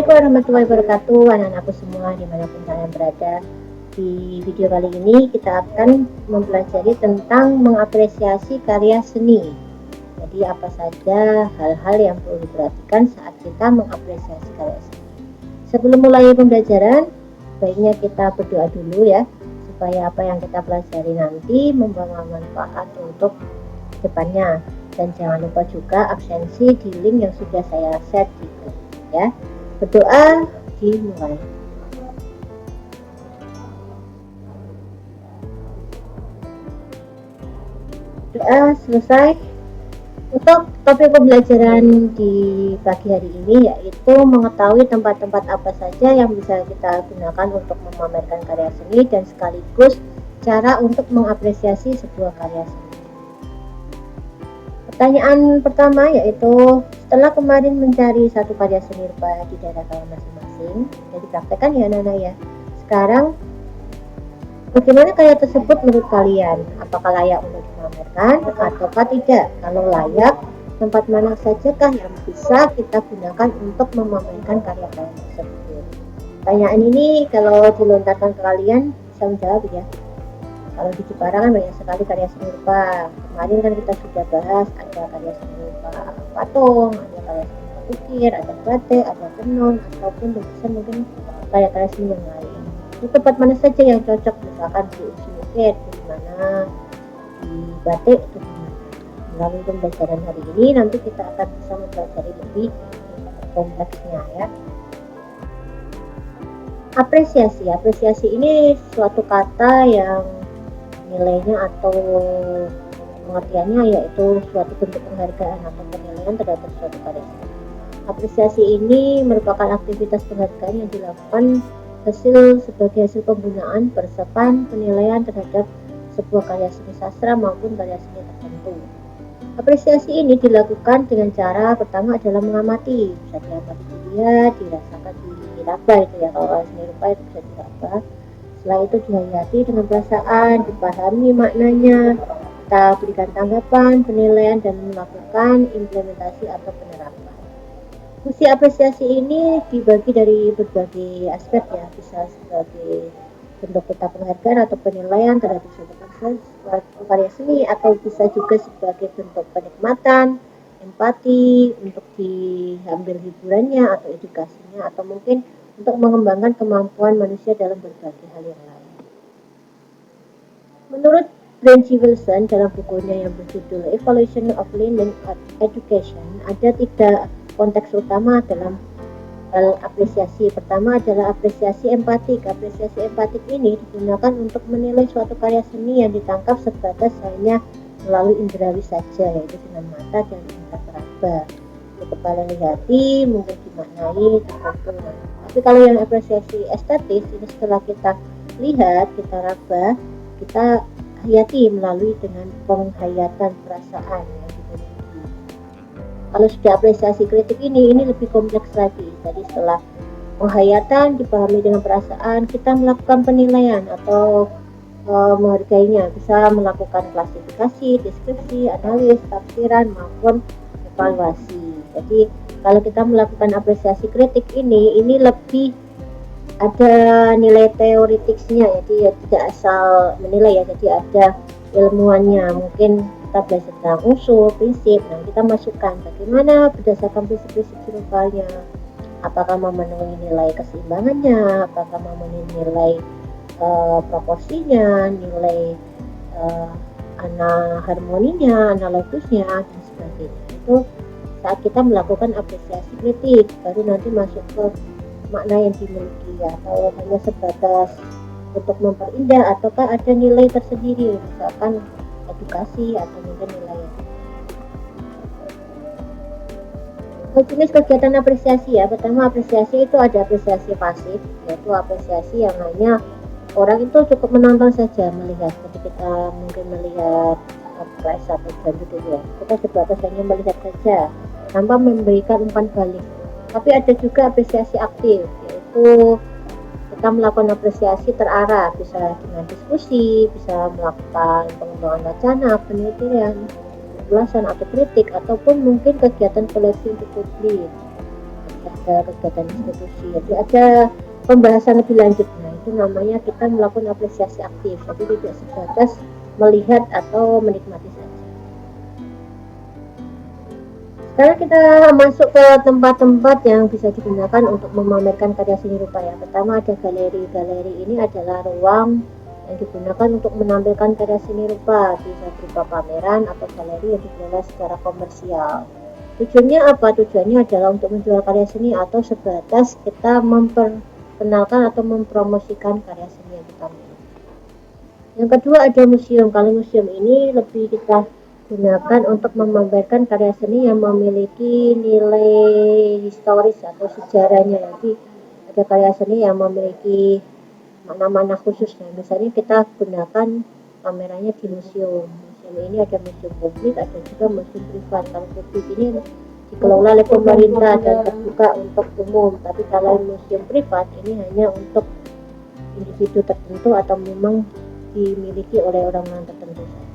Assalamualaikum warahmatullahi wabarakatuh, anak-anakku semua dimanapun kalian berada. Di video kali ini kita akan mempelajari tentang mengapresiasi karya seni. Jadi apa saja hal-hal yang perlu diperhatikan saat kita mengapresiasi karya seni. Sebelum mulai pembelajaran, baiknya kita berdoa dulu ya, supaya apa yang kita pelajari nanti membawa manfaat untuk depannya. Dan jangan lupa juga absensi di link yang sudah saya share di grup ya. Berdoa dimulai. Doa selesai. Untuk topik pembelajaran di pagi hari ini yaitu mengetahui tempat-tempat apa saja yang bisa kita gunakan untuk memamerkan karya seni dan sekaligus cara untuk mengapresiasi sebuah karya seni. Pertanyaan pertama yaitu, setelah kemarin mencari satu karya seni rupa di daerah kalian masing-masing, jadi praktekkan ya anak-anak ya. Sekarang bagaimana karya tersebut menurut kalian? Apakah layak untuk dipamerkan ataukah tidak? Kalau layak, tempat mana sajakah yang bisa kita gunakan untuk memamerkan karya-karya tersebut? Pertanyaan ini kalau dilontarkan ke kalian bisa menjawab ya. Kalau di Jepara kan banyak sekali karya seni rupa. Kemarin kan kita sudah bahas ada karya seni rupa patung, ada karya seni rupa ukir, ada batik, ada tenun, ataupun lukisan mungkin karya-karya seni yang lain. Di tempat mana saja yang cocok, misalkan di ukir di mana, di batik itu di mana. Melalui pembelajaran hari ini nanti kita akan bisa mempelajari lebih kompleksnya ya. Apresiasi ini suatu kata yang nilainya atau pengertiannya yaitu suatu bentuk penghargaan atau penilaian terhadap suatu karya seni. Apresiasi ini merupakan aktivitas penghargaan yang dilakukan sebagai hasil penggunaan, persiapan, penilaian terhadap sebuah karya seni sastra maupun karya seni tertentu. Apresiasi ini dilakukan dengan cara pertama adalah mengamati, bisa diamati dilihat, dirasakan, diraba itu ya, kalau seni rupa itu bisa diraba. Setelah itu dihayati dengan perasaan, dipahami maknanya, kita berikan tanggapan, penilaian, dan melakukan implementasi atau penerapan. Fungsi apresiasi ini dibagi dari berbagai aspek ya, bisa sebagai bentuk kita penghargaan atau penilaian terhadap suatu karya seni, atau bisa juga sebagai bentuk penikmatan, empati, untuk diambil hiburannya atau edukasinya, atau mungkin untuk mengembangkan kemampuan manusia dalam berbagai hal yang lain. Menurut Brenci Wilson dalam bukunya yang berjudul Evolution of Learning and Education, ada 3 konteks utama dalam hal apresiasi. Pertama adalah apresiasi empatik. Apresiasi empatik ini digunakan untuk menilai suatu karya seni yang ditangkap sebatas hanya melalui indrawi saja, yaitu dengan mata dan indera peraba. Kepala lihati mungkin dimaknai tertentu. Tapi kalau yang apresiasi estetis ini setelah kita lihat, kita raba, kita hayati melalui dengan penghayatan perasaan yang dimiliki. Kalau sudah apresiasi kritik ini lebih kompleks lagi. Jadi setelah penghayatan dipahami dengan perasaan, kita melakukan penilaian atau menghargainya, bisa melakukan klasifikasi, deskripsi, analis, tafsiran maupun evaluasi. Jadi kalau kita melakukan apresiasi kritik ini lebih ada nilai teoritiknya, jadi ya tidak asal menilai ya, jadi ada ilmuannya. Mungkin kita belajar tentang unsur, prinsip, nah kita masukkan bagaimana berdasarkan prinsip-prinsip strukturalnya, apakah memenuhi nilai keseimbangannya, apakah memenuhi nilai proporsinya, nilai harmoninya, analogusnya, dan sebagainya. Itu saat kita melakukan apresiasi kritik, baru nanti masuk ke makna yang dimiliki, atau hanya sebatas untuk memperindah ataukah ada nilai tersendiri, misalkan edukasi atau mungkin nilai yang jenis kegiatan apresiasi ya. Pertama, apresiasi itu ada apresiasi pasif, yaitu apresiasi yang hanya orang itu cukup menonton saja, melihat. Jadi kita mungkin melihat press atau jambut itu ya, kita sebatas hanya melihat saja tanpa memberikan umpan balik. Tapi ada juga apresiasi aktif, yaitu kita melakukan apresiasi terarah, bisa dengan diskusi, bisa melakukan pengembangan wacana, penelitian, ulasan atau kritik, ataupun mungkin kegiatan koleksi untuk publik. ada kegiatan institusi. Jadi ada pembahasan lebih lanjut. Nah, itu namanya kita melakukan apresiasi aktif. Jadi tidak sebatas melihat atau menikmati saja. Sekarang kita masuk ke tempat-tempat yang bisa digunakan untuk memamerkan karya seni rupa ya. Pertama ada galeri. Galeri ini adalah ruang yang digunakan untuk menampilkan karya seni rupa, bisa berupa pameran atau galeri yang dikelola secara komersial. Tujuannya apa? Tujuannya adalah untuk menjual karya seni atau sebatas kita memperkenalkan atau mempromosikan karya seni yang kita miliki. Yang kedua ada museum. Kalau museum ini lebih kita gunakan untuk memamerkan karya seni yang memiliki nilai historis atau sejarahnya. Jadi ada karya seni yang memiliki makna-makna khusus. Nah, misalnya kita gunakan pamerannya di museum. Museum ini ada museum publik, ada juga museum privat. Kalau publik ini dikelola oleh pemerintah dan terbuka untuk umum. Tapi kalau museum privat ini hanya untuk individu tertentu atau memang dimiliki oleh orang-orang tertentu saja.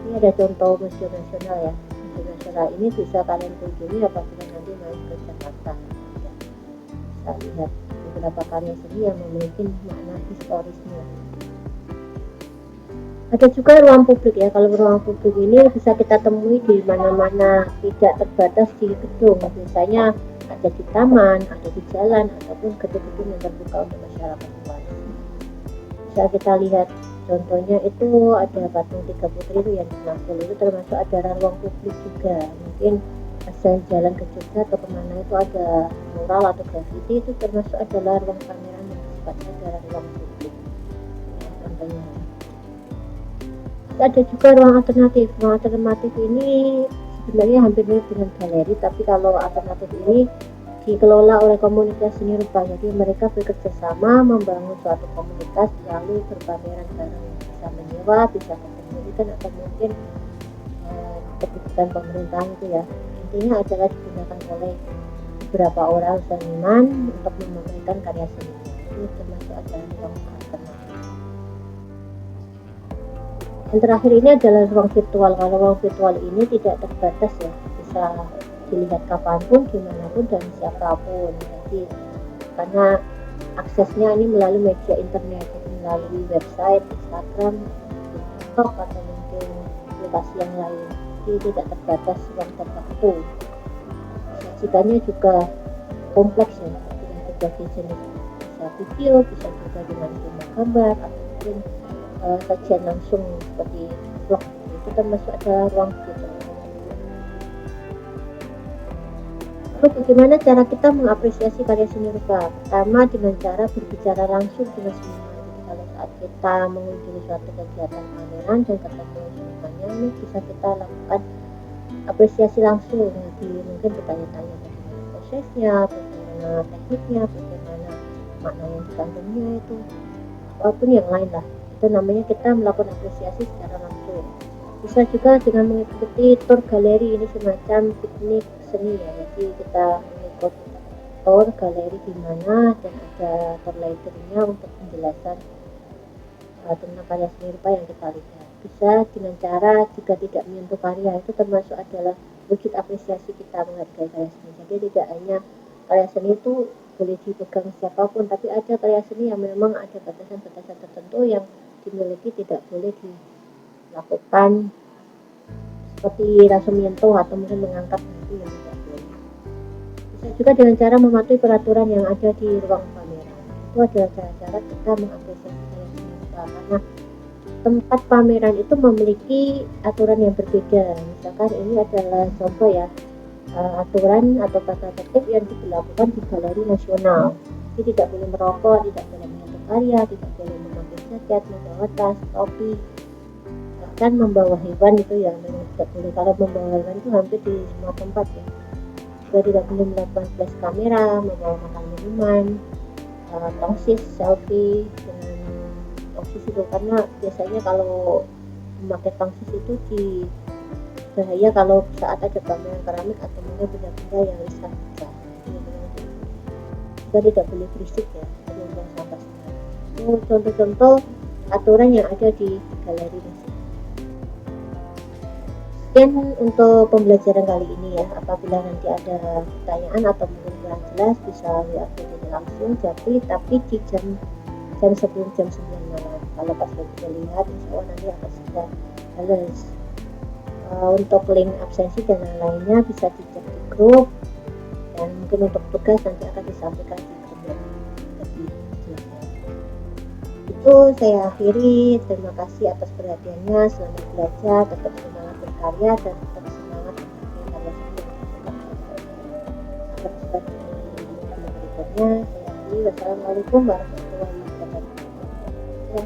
Ini ada contoh museum nasional ya. Museum nasional ini bisa kalian kunjungi apabila nanti main ke Jakarta. Ya, bisa lihat beberapa karya seni yang memiliki makna historisnya. Ada juga ruang publik ya. Kalau ruang publik ini bisa kita temui di mana-mana, tidak terbatas di gedung. Biasanya ada di taman, ada di jalan, ataupun gedung-gedung yang terbuka untuk masyarakat luas. Bisa kita lihat contohnya itu ada patung Tiga Putri itu yang di Sentul, itu termasuk adalah ruang publik juga. Mungkin asal jalan ke Jogja atau kemana itu ada mural atau graffiti, itu termasuk adalah ruang pameran yang sifatnya adalah ruang publik ya, contohnya. Ada juga ruang alternatif. Ruang alternatif ini sebenarnya hampir mirip dengan galeri, tapi kalau alternatif ini dikelola oleh komunitas seni rupa. Jadi mereka bekerja sama membangun suatu komunitas lalu berpameran bareng, bisa menyewa, bisa kepemilikan atau mungkin kebutuhan pemerintahan itu ya. Intinya adalah digunakan oleh beberapa orang seniman untuk memamerkan karya seni. Itu termasuk adalah ruang alternatif. Yang terakhir ini adalah ruang virtual. Kalau ruang virtual ini tidak terbatas ya, bisa dilihat kapanpun, dimanapun, dan siapapun. Jadi karena aksesnya ini melalui media internet, melalui website, Instagram, TikTok, atau mungkin aplikasi yang lain. Jadi tidak terbatas ruang tertentu. Sajikannya juga kompleks ya, dengan berbagai jenis, bisa video, bisa juga dengan gambar, atau mungkin sajian langsung seperti vlog. Itu termasuk adalah ruang virtual. Lalu bagaimana cara kita mengapresiasi karya seni rupa? Pertama dengan cara berbicara langsung dengan seniman. Jadi kalau saat kita mengunjungi suatu kegiatan pameran dan ketemu senimannya, ini bisa kita lakukan apresiasi langsung. Jadi mungkin bertanya-tanya bagaimana prosesnya, bagaimana tekniknya, bagaimana makna yang dikandungnya itu, apapun yang lain lah. Itu namanya kita melakukan apresiasi secara langsung. Bisa juga dengan mengikuti tour galeri, ini semacam piknik seni ya. Jadi kita mengikut tour galeri di mana dan ada tour leadernya untuk penjelasan tentang karya seni rupa yang kita lihat. Bisa dengan cara jika tidak menyentuh karya, itu termasuk adalah wujud apresiasi kita menghargai karya seni. Jadi tidak hanya karya seni itu boleh dipegang siapapun, tapi ada karya seni yang memang ada batasan-batasan tertentu yang dimiliki, tidak boleh dilakukan seperti langsung menyentuh atau mungkin mengangkat, itu yang tidak boleh. Bisa juga dengan cara mematuhi peraturan yang ada di ruang pameran. Itu adalah cara-cara kita mengapresiasi karya seni rupa, karena tempat pameran itu memiliki aturan yang berbeda. Misalkan ini adalah contoh ya, aturan atau tata tertib yang diberlakukan di Galeri Nasional. Jadi tidak boleh merokok, tidak boleh menyentuh karya, tidak boleh memakai jaket, membawa tas, topi, bahkan membawa hewan itu ya memang tidak boleh. Kalau membawa hewan itu hampir di semua tempat ya. Juga tidak boleh melakukan flash kamera, membawa makan minuman, tongsis, selfie dengan tongsis itu, karena biasanya kalau memakai tongsis itu bahaya kalau saat ada pameran keramik atau mungkin benda-benda yang riskan pecah. Juga tidak boleh berisik ya, membuang sampah sembarangan. Itu contoh-contoh aturan yang ada di galeri. Sekian untuk pembelajaran kali ini ya. Apabila nanti ada pertanyaan atau mungkin kurang jelas bisa WA ini langsung Japri, tapi di jam sebelum jam 9 malam. Kalau pas sudah lihat insya Allah nanti akan sudah balas. Untuk link absensi dan lain-lainnya bisa dicek di grup, dan mungkin untuk tugas nanti akan disampaikan di grup yang lebih jelasnya. Itu saya akhiri. Terima kasih atas perhatiannya. Selamat belajar, tetap semangat berkarya, dan tetap semangat menghargai karya sendiri. Sampai jumpa di video berikutnya. Saya akhiri. Wassalamualaikum warahmatullahi wabarakatuh. Ya.